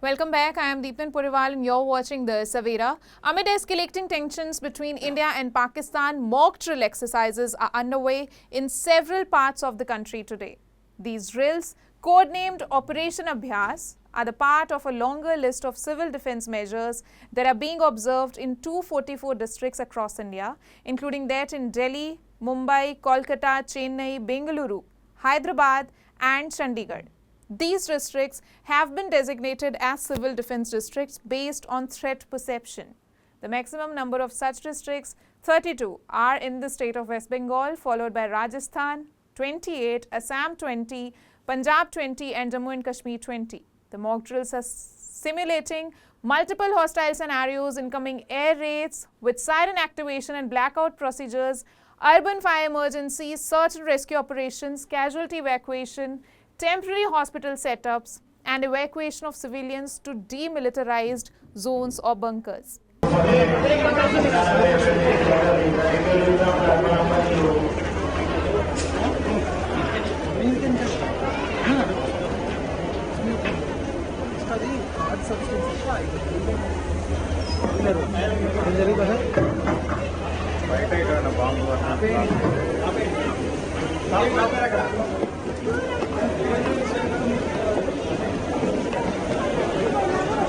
Welcome back. I am Deepan Puriwal and you're watching the Savera. Amid escalating tensions between India and Pakistan, mock drill exercises are underway in several parts of the country today. These drills, codenamed Operation Abhyas, are the part of a longer list of civil defense measures that are being observed in 244 districts across India, including that in Delhi, Mumbai, Kolkata, Chennai, Bengaluru, Hyderabad and Chandigarh. These districts have been designated as civil defense districts based on threat perception. The maximum number of such districts, 32, are in the state of West Bengal, followed by Rajasthan, 28, Assam 20, Punjab 20 and Jammu and Kashmir 20. The mock drills are simulating multiple hostile scenarios, incoming air raids with siren activation and blackout procedures, urban fire emergencies, search and rescue operations, casualty evacuation, temporary hospital setups and evacuation of civilians to demilitarized zones or bunkers.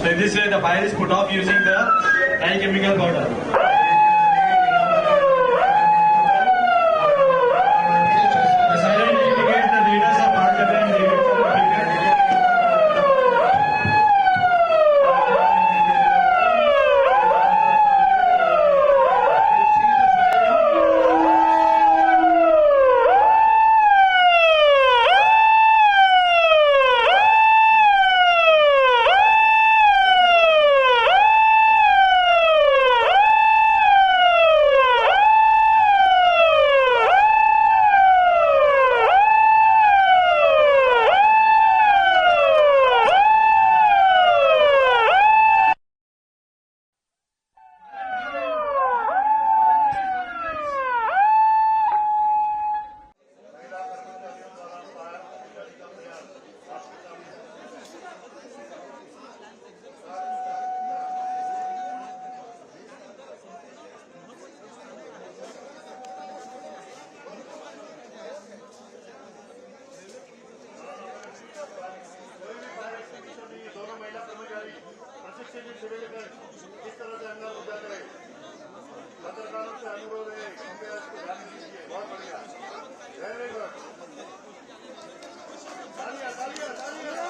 So in this way, the fire is put off using the anti-chemical powder. The siren indicates the leaders of parliament and leaders of the इस तरह से अंदर हो जाते हैं पत्रकारों से अनुरोध है इसको ध्यान दीजिए बहुत बढ़िया वेरी गुड तालियां तालियां तालियां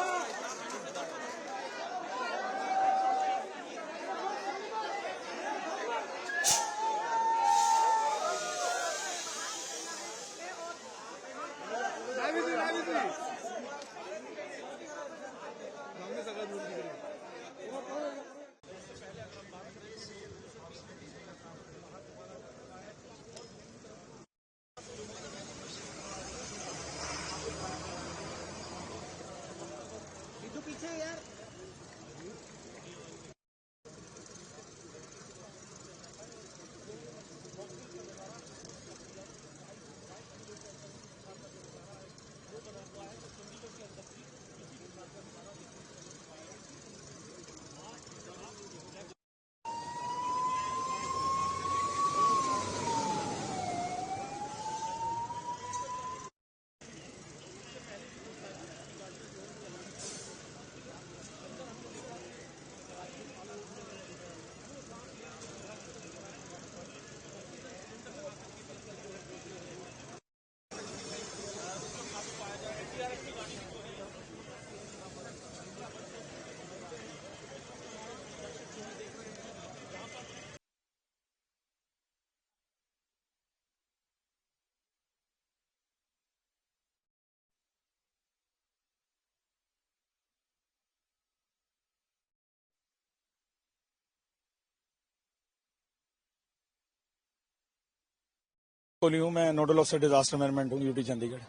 हूँ मैं नोडल ऑफिसर डिजास्टर मैनेजमेंट हूँ यूटी चंडीगढ़।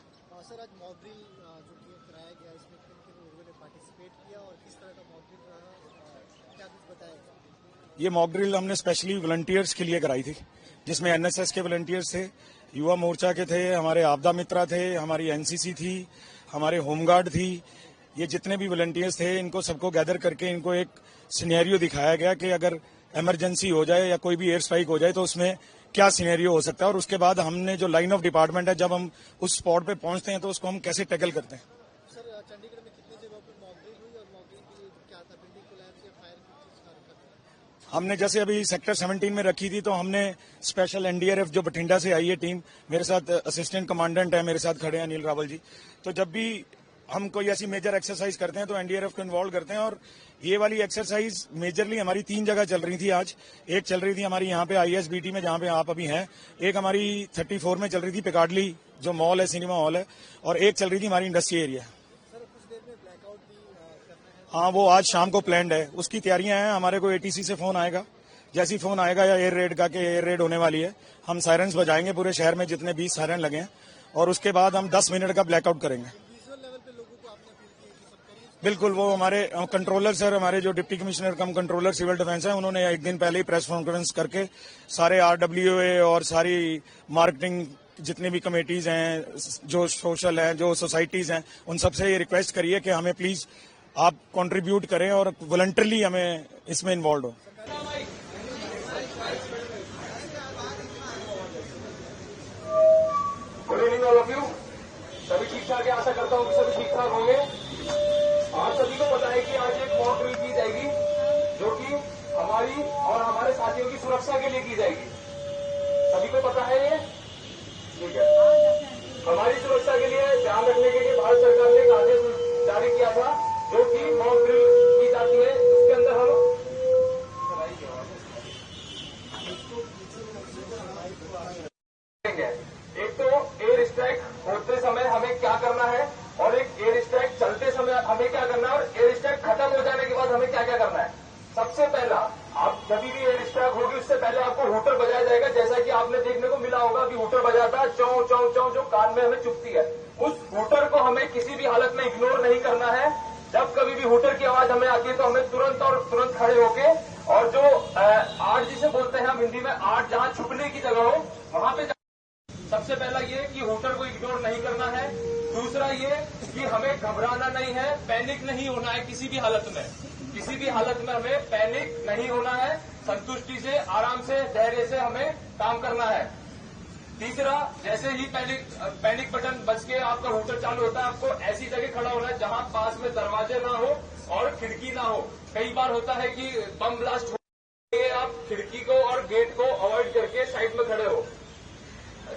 सर आज मॉक ड्रिल जो कि कराया गया इसमें किन किन लोगों ने पार्टिसिपेट किया और किस तरह का मॉक ड्रिल रहा क्या कुछ बताएगा? ये मॉक ड्रिल हमने स्पेशली वॉलंटियर्स के लिए कराई थी, जिसमें एनएसएस के वॉलंटियर्स थे, युवा मोर्चा के थे, हमारे आपदा मित्रा थे, हमारी एनसीसी थी, हमारे होमगार्ड थी, ये जितने भी वॉलंटियर्स थे इनको सबको गैदर करके इनको एक सिनेरियो दिखाया गया कि अगर इमरजेंसी हो जाए या कोई भी एयर स्ट्राइक हो जाए तो उसमें क्या सिनेरियो हो सकता है, और उसके बाद हमने जो लाइन ऑफ डिपार्टमेंट है जब हम उस स्पॉट पे पहुंचते हैं तो उसको हम कैसे टैकल करते हैं। सर चंडीगढ़ में कितनी जगहों पर मॉक ड्रिल हुई और मॉक ड्रिल की क्या था, बिल्डिंग कोलैप्स या फायर की चीज का? हमने जैसे अभी सेक्टर 17 में रखी थी तो हमने स्पेशल एनडीआरएफ जो बठिंडा से आई है टीम, मेरे साथ असिस्टेंट कमांडेंट है, मेरे साथ खड़े हैं अनिल रावल जी, तो जब भी हम कोई ऐसी मेजर एक्सरसाइज करते हैं तो एनडीआरएफ को इन्वॉल्व करते हैं। और ये वाली एक्सरसाइज मेजरली हमारी 3 जगह चल रही थी आज। एक चल रही थी हमारी यहाँ पे आईएसबीटी में जहाँ पे आप अभी हैं, एक हमारी 34 में चल रही थी पिकाडली जो मॉल है, सिनेमा हॉल है, और एक चल रही थी हमारी इंडस्ट्री एरिया। सर कुछ देर में ब्लैकआउट भी करना है। हाँ, वो आज शाम को प्लान्ड है, उसकी तैयारियां हैं। हमारे को एटीसी से फोन आएगा, जैसी फोन आएगा या एयर रेड का कि एयर रेड होने वाली है, हम सायरन्स बजाएंगे पूरे शहर में जितने 20 सायरन लगे हैं, और उसके बाद हम 10 मिनट का ब्लैकआउट करेंगे। विजुअल लेवल पे लोगों को आपने अपील की है कि सब करिए। बिल्कुल, वो हमारे कंट्रोलर सर, हमारे जो डिप्टी कमिश्नर कम कंट्रोलर सिविल डिफेंस है, उन्होंने एक दिन पहले ही प्रेस कॉन्फ्रेंस करके सारे आरडब्ल्यूए और सारी मार्केटिंग जितनी भी कमेटीज हैं, जो सोशल हैं, जो सोसाइटीज हैं, उन सबसे ये रिक्वेस्ट करिए कि हमें प्लीज आप कंट्रीब्यूट करें और वॉलंटरली हमें इसमें इन्वॉल्व हो। Good evening all of you. सभी ठीक ठाक है, आशा करता हूँ कि सभी ठीक ठाक होंगे। आप सभी को पता है कि आज एक मॉक ड्रिल की जाएगी जो कि हमारी और हमारे साथियों की सुरक्षा के लिए की जाएगी। सभी को पता है ये, ठीक है। हमारी सुरक्षा के लिए ध्यान रखने के लिए भारत सरकार ने एक आदेश जारी किया था जो कि मॉक ड्रिल की जाती है। उसके अंदर हम एक तो एयर स्ट्राइक होते समय हमें क्या करना है और एक एयर स्ट्राइक चलते समय हमें क्या करना है, और एयर स्ट्राइक खत्म हो जाने के बाद हमें क्या क्या करना है। सबसे पहला, आप जब भी एयर स्ट्राइक होगी उससे पहले आपको हूटर बजाया जाएगा, जैसा कि आपने देखने को मिला होगा कि हूटर बजाता है चौ चौ चौ, जो कान में हमें चुभती है। उस हूटर को हमें किसी भी हालत में इग्नोर नहीं करना है। जब कभी भी हूटर की आवाज हमें आती है तो हमें तुरंत खड़े होके, और जो आठ जिसे बोलते हैं हम हिंदी में, आठ जहां छुपने की जगह हो वहां पे सबसे पहला ये कि हूटर को इग्नोर नहीं करना है। दूसरा ये कि हमें घबराना नहीं है, पैनिक नहीं होना है किसी भी हालत में। किसी भी हालत में हमें पैनिक नहीं होना है, संतुष्टि से, आराम से, धैर्य से हमें काम करना है। तीसरा, जैसे ही पैनिक बटन बज के आपका हूटर चालू होता है, आपको ऐसी जगह खड़ा होना है जहां पास में दरवाजे ना हो और खिड़की ना हो। कई बार होता है कि बम ब्लास्ट हो, आप खिड़की को और गेट को अवॉइड करके साइड में खड़े हो।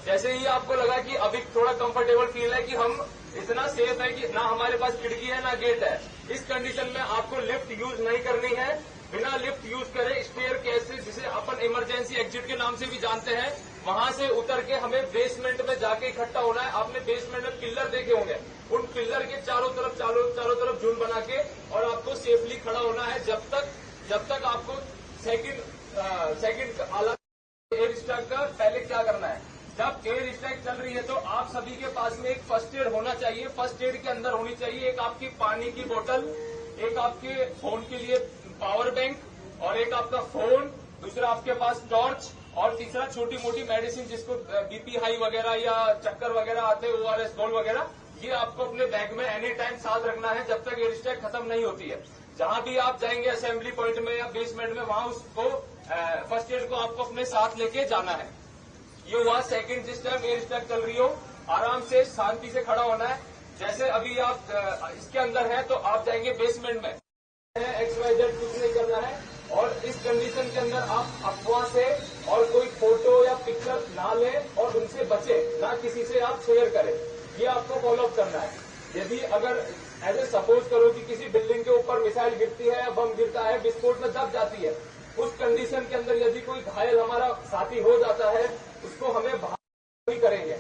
जैसे ही आपको लगा कि अभी थोड़ा कंफर्टेबल फील है कि हम इतना सेफ है कि ना हमारे पास खिड़की है ना गेट है, इस कंडीशन में आपको लिफ्ट यूज नहीं करनी है। बिना लिफ्ट यूज करे स्टेयर केस, जिसे अपन इमरजेंसी एग्जिट के नाम से भी जानते हैं, वहां से उतर के हमें बेसमेंट में जाके इकट्ठा होना है। आपने बेसमेंट में पिल्लर देखे होंगे, उन पिल्लर के चारों तरफ झुंड बना के, और आपको सेफली खड़ा होना है जब तक आपको सेकंड आला एयर स्ट्राइक का पहले क्या करना है। जब एयर स्ट्राइक चल रही है तो आप सभी के पास में एक फर्स्ट एड होना चाहिए। फर्स्ट एड के अंदर होनी चाहिए एक आपकी पानी की बोतल, एक आपके फोन के लिए पावर बैंक, और एक आपका फोन, दूसरा आपके पास टॉर्च, और तीसरा छोटी मोटी मेडिसिन जिसको बीपी हाई वगैरह या चक्कर वगैरह आते हैं, ORS गोल्ड वगैरह, ये आपको अपने बैग में एनी टाइम साथ रखना है जब तक एयर स्ट्राइक खत्म नहीं होती है। जहां भी आप जाएंगे असेंबली पॉइंट में या बेसमेंट में, वहां उसको फर्स्ट एड को आपको अपने साथ लेके जाना है। ये हुआ सेकंड। जिस टाइम एयर स्ट्राइक चल रही हो, आराम से शांति से खड़ा होना है। जैसे अभी आप इसके अंदर हैं तो आप जाएंगे बेसमेंट में, XYZ कुछ नहीं करना है, और इस कंडीशन के अंदर आप अफवाह से और कोई फोटो या पिक्चर ना लें और उनसे बचे, ना किसी से आप शेयर करें। ये आपको फॉलोअप करना है। यदि अगर ऐसे सपोज करो कि किसी बिल्डिंग के ऊपर मिसाइल गिरती है या बम गिरता है, विस्फोट में दब जाती है, उस कंडीशन के अंदर यदि कोई घायल हमारा साथी हो जाता है, उसको हमें बाहर नहीं करेंगे।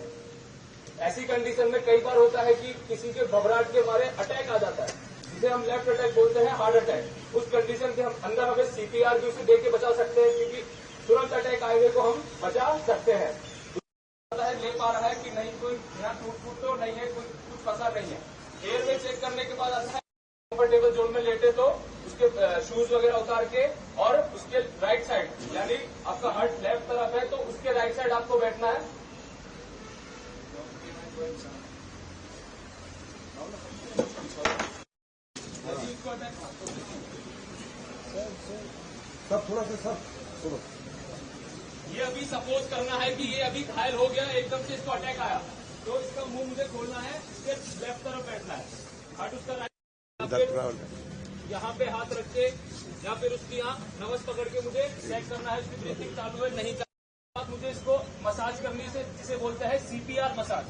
ऐसी कंडीशन में कई बार होता है कि किसी के घबराहट के मारे अटैक आ जाता है, जिसे हम लेफ्ट अटैक बोलते हैं, हार्ट अटैक। उस कंडीशन के हम अंदर हमें CPR भी उसे दे के बचा सकते हैं, क्योंकि तुरंत अटैक आए को हम बचा सकते हैं। ले पा रहा है कि नहीं, कोई यहाँ टूट तो नहीं है, कुछ फंसा नहीं है। एयर में चेक करने के बाद अच्छा कंफर्टेबल जोन में लेटे तो उसके शूज वगैरह उतार के, और उसके राइट साइड, यानी आपका हार्ट लेफ्ट तरफ है तो उसके राइट साइड आपको बैठना है। सब थोड़ा सा सब सुनो। ये अभी सपोज करना है कि ये अभी घायल हो गया, एकदम से इसको अटैक आया, तो इसका मुंह मुझे खोलना है, इसके लेफ्ट तरफ बैठना है, हाथ उसका राइट, यहाँ पे हाथ रख के या फिर उसकी यहाँ नवस पकड़ के मुझे चेक करना है उसकी ब्रीथिंग चालू है नहीं चालू। मुझे इसको मसाज करनी से जिसे बोलते हैं CPR मसाज।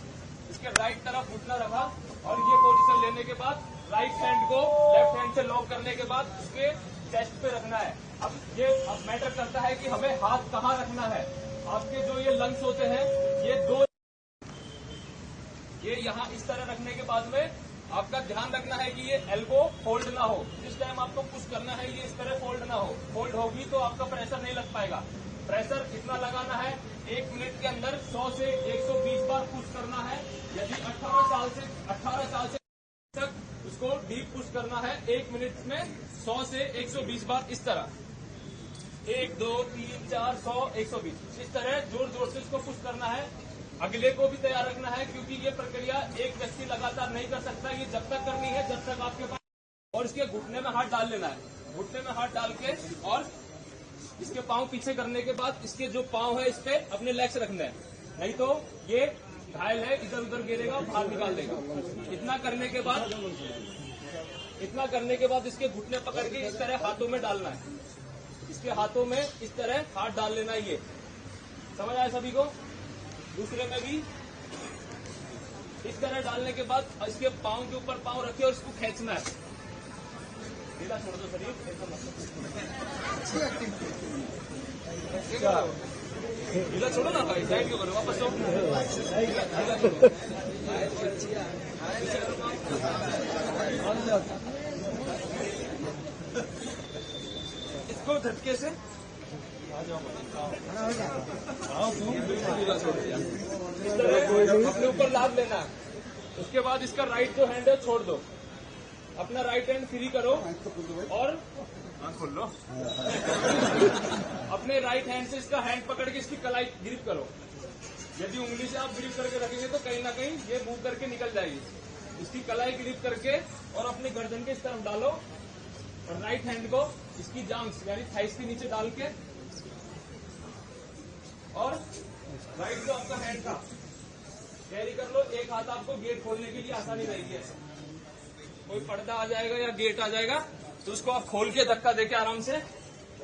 इसके राइट तरफ घुटना रखा और ये पोजीशन लेने के बाद राइट हैंड को लेफ्ट हैंड से लॉक करने के बाद उसके चेस्ट पे रखना है। अब मैटर करता है कि हमें हाथ कहाँ रखना है। आपके जो ये लंग्स होते हैं ये यहाँ इस तरह रखने के बाद में आपका ध्यान रखना है कि ये एल्बो फोल्ड ना हो। जिस टाइम आपको पुश करना है ये इस तरह फोल्ड ना हो। फोल्ड होगी तो आपका प्रेशर नहीं लग पाएगा। प्रेशर कितना लगाना है, 1 मिनट के अंदर 100 से 120 बार पुश करना है। यदि 18 साल से तक उसको डीप पुश करना है 1 मिनट में 100 से 120 बार इस तरह 1 2 3 4 100 120 इस तरह जोर जोर से इसको पुश करना है। अगले को भी तैयार रखना है क्योंकि ये प्रक्रिया एक व्यक्ति लगातार नहीं कर सकता। ये जब तक करनी है जब तक आपके पास, और इसके घुटने में हाथ डाल लेना है। घुटने में हाथ डाल के और इसके पांव पीछे करने के बाद इसके जो पांव है इस पे अपने लेग्स रखना है, नहीं तो ये घायल है इधर उधर गिरेगा और बाहर निकाल देगा। इतना करने के बाद इसके घुटने पकड़ के इस तरह हाथों में डालना है। इसके हाथों में इस तरह हाथ डाल लेना है। ये समझ आया सभी को। दूसरे में भी इस तरह डालने के बाद इसके पांव के ऊपर पांव रखे और इसको खींचना है। ढीला छोड़ दो शरीर, ढीला छोड़ो ना भाई, साइड क्यों करो, वापस आओ। ढीला छोड़ो। इसको झटके से अपने ऊपर लाद लेना। उसके बाद इसका राइट जो हैंड है छोड़ दो, अपना राइट हैंड फ्री करो और खोल लो। अपने राइट हैंड से इसका हैंड पकड़ के इसकी कलाई ग्रिप करो। यदि उंगली से आप ग्रिप करके रखेंगे तो कहीं ना कहीं ये मूव करके निकल जाएगी। इसकी कलाई ग्रिप करके और अपने गर्दन के इस तरफ डालो और राइट हैंड को इसकी जांघ यानी थाइस के नीचे डाल के और राइट जो आपका हैंड था कैरी कर लो। एक हाथ आपको गेट खोलने के लिए आसानी रहेगी। कोई पर्दा आ जाएगा या गेट आ जाएगा तो उसको आप खोल के धक्का देके आराम से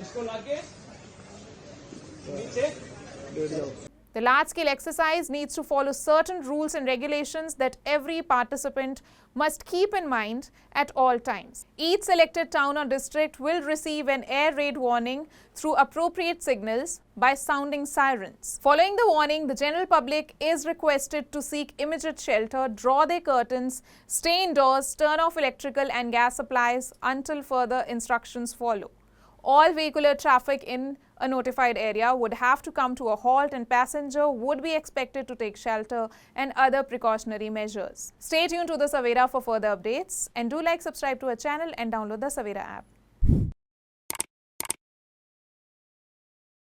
इसको लाके नीचे। The large-scale exercise needs to follow certain rules and regulations that every participant must keep in mind at all times. Each selected town or district will receive an air raid warning through appropriate signals by sounding sirens. Following the warning, the general public is requested to seek immediate shelter, draw their curtains, stay indoors, turn off electrical and gas supplies until further instructions follow. All vehicular traffic in a notified area would have to come to a halt and passenger would be expected to take shelter and other precautionary measures. Stay tuned to the Savera for further updates and do like, subscribe to our channel and download the Savera app.